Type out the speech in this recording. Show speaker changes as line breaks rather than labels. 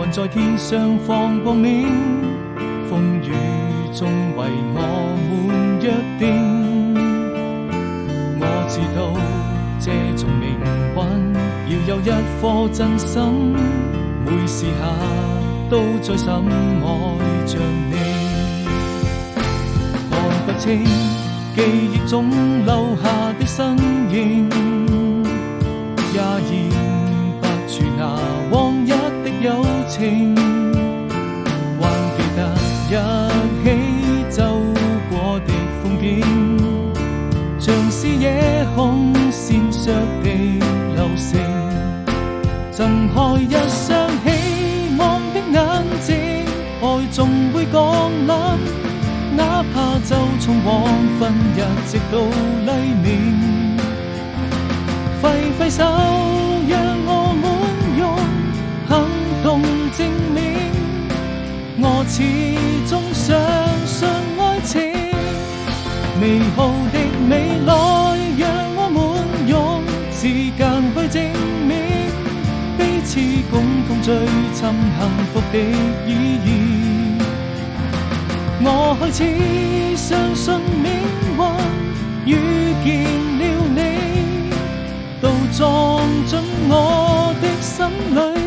還在天上放光明，風雨中為我們約定。我知道這種命運要有一顆真心，每時刻都在深愛着你。看不清記憶中留下的身影，也驗不出那往日的友情，還記得一起走過的風景，像是夜空閃爍的流星，睜開一雙希望的眼睛，愛總會降臨，哪怕就從黃昏一直到黎明。揮揮手，讓我們用行動證明，我始終相信愛情。美好的未來，讓我們用時間去證明，彼此共同追尋幸福的意義。我開始相信命運，遇見了你，都撞進我的心裏。